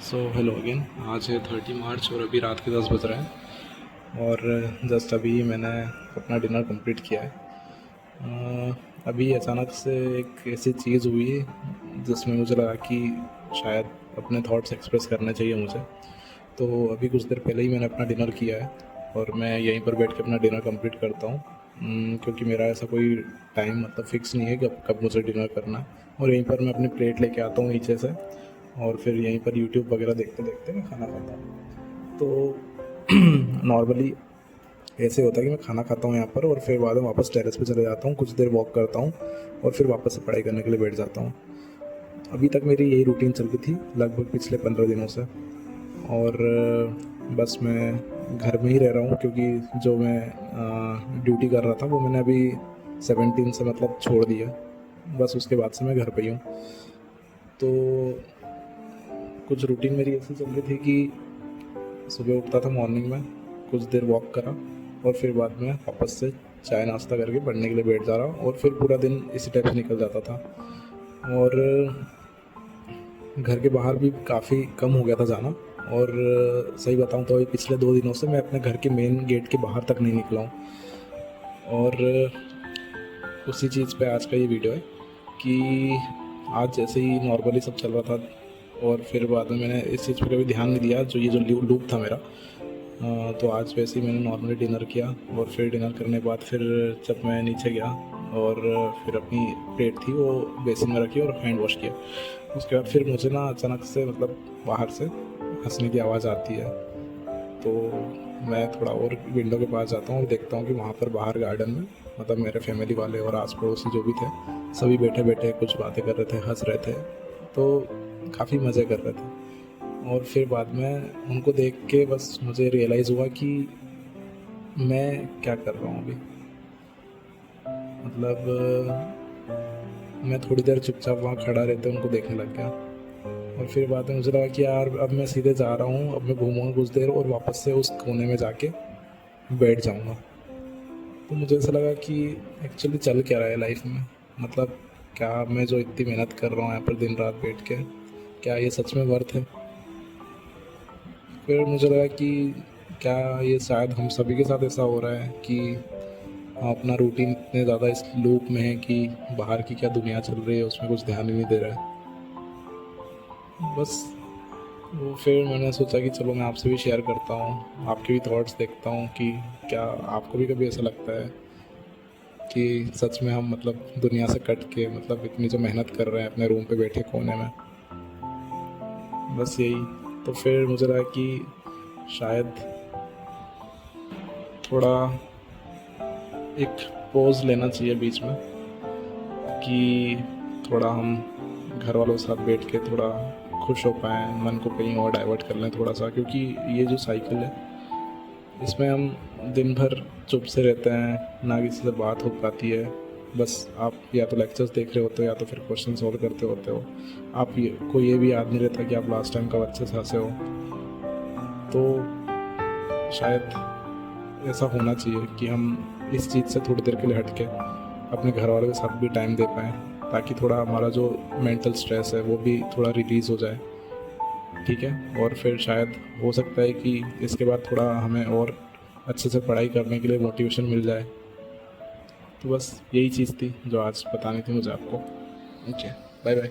Hello again. आज है 30 मार्च और अभी रात के 10 बज रहे हैं और जस्ट अभी मैंने अपना डिनर कंप्लीट किया है। अभी अचानक से एक ऐसी चीज़ हुई जिसमें मुझे लगा कि शायद अपने थॉट्स एक्सप्रेस करने चाहिए मुझे। तो अभी कुछ देर पहले ही मैंने अपना डिनर किया है और मैं यहीं पर बैठ के अपना डिनर कंप्लीट करता हूँ। क्योंकि मेरा ऐसा कोई टाइम मतलब फ़िक्स नहीं है कि कब मुझे डिनर करना है। और यहीं पर मैं अपनी प्लेट लेके आता हूँ नीचे से और फिर यहीं पर यूट्यूब वगैरह देखते देखते मैं खाना खाता हूँ। तो नॉर्मली ऐसे होता है कि मैं खाना खाता हूँ यहाँ पर और फिर बाद में वापस टेरेस पे चले जाता हूँ, कुछ देर वॉक करता हूँ और फिर वापस से पढ़ाई करने के लिए बैठ जाता हूँ। अभी तक मेरी यही रूटीन चल रही थी लगभग पिछले 15 दिनों से। और बस मैं घर में ही रह रहा हूँ क्योंकि जो मैं ड्यूटी कर रहा था वो मैंने अभी 17 से मतलब छोड़ दिया। बस उसके बाद से मैं घर पे ही हूँ। तो कुछ रूटीन मेरी ऐसी चल रही थी कि सुबह उठता था मॉर्निंग में, कुछ देर वॉक करा और फिर बाद में वापस से चाय नाश्ता करके पढ़ने के लिए बैठ जा रहा और फिर पूरा दिन इसी टाइप से निकल जाता था। और घर के बाहर भी काफ़ी कम हो गया था जाना। और सही बताऊं तो अभी पिछले 2 दिनों से मैं अपने घर के मेन गेट के बाहर तक नहीं निकला हूँ। और उसी चीज़ पे आज का ये वीडियो है कि आज जैसे ही नॉर्मली सब चल रहा था और फिर बाद में मैंने इस चीज़ पे कभी ध्यान नहीं दिया, जो ये जो लूप था मेरा। तो आज वैसे ही मैंने नॉर्मली डिनर किया और फिर डिनर करने के बाद फिर जब मैं नीचे गया और फिर अपनी प्लेट थी वो बेसिन में रखी और हैंड वॉश किया। उसके बाद फिर मुझे ना अचानक से मतलब बाहर से हंसने की आवाज़ आती है। तो मैं थोड़ा और विंडो के पास जाता हूँ और देखता हूँ कि वहाँ पर बाहर गार्डन में मतलब मेरे फैमिली वाले और आस पड़ोसी जो भी थे सभी बैठे बैठे कुछ बातें कर रहे थे, हंस रहे थे। तो काफ़ी मज़े कर रहे थे। और फिर बाद में उनको देख के बस मुझे रियलाइज़ हुआ कि मैं क्या कर रहा हूँ अभी। मतलब मैं थोड़ी देर चुपचाप वहाँ खड़ा रहते उनको देखने लग गया। और फिर बाद में मुझे लगा कि यार अब मैं सीधे जा रहा हूँ, अब मैं घूमूँगा कुछ देर और वापस से उस कोने में जाके बैठ जाऊँगा। तो मुझे ऐसा लगा कि एक्चुअली चल क्या रहा है लाइफ में। मतलब क्या मैं जो इतनी मेहनत कर रहा हूँ यहाँ पर दिन रात बैठ के, क्या ये सच में वर्थ है। फिर मुझे लगा कि क्या ये शायद हम सभी के साथ ऐसा हो रहा है कि हम अपना रूटीन इतने ज़्यादा इस लूप में है कि बाहर की क्या दुनिया चल रही है उसमें कुछ ध्यान ही नहीं दे रहा है। बस वो फिर मैंने सोचा कि चलो मैं आपसे भी शेयर करता हूँ, आपके भी थॉट्स देखता हूँ कि क्या आपको भी कभी ऐसा लगता है कि सच में हम मतलब दुनिया से कट के मतलब इतनी जो मेहनत कर रहे हैं अपने रूम पे बैठे कोने में। बस यही। तो फिर मुझे लगा कि शायद थोड़ा एक पॉज लेना चाहिए बीच में कि थोड़ा हम घर वालों के साथ बैठ के थोड़ा खुश हो पाएँ, मन को कहीं और डाइवर्ट कर लें थोड़ा सा। क्योंकि ये जो साइकिल है इसमें हम दिन भर चुप से रहते हैं, ना किसी से बात हो पाती है। बस आप या तो लेक्चर्स देख रहे होते हो या तो फिर क्वेश्चन सॉल्व करते होते हो। आप ये भी याद नहीं रहता कि आप लास्ट टाइम कब अच्छे से हंसे हो। तो शायद ऐसा होना चाहिए कि हम इस चीज़ से थोड़ी देर के लिए हट के अपने घर वालों के साथ भी टाइम दे पाएँ, ताकि थोड़ा हमारा जो मेंटल स्ट्रेस है वो भी थोड़ा रिलीज़ हो जाए। ठीक है। और फिर शायद हो सकता है कि इसके बाद थोड़ा हमें और अच्छे से पढ़ाई करने के लिए मोटिवेशन मिल जाए। तो बस यही चीज़ थी जो आज बतानी थी मुझे आपको। Okay, bye bye.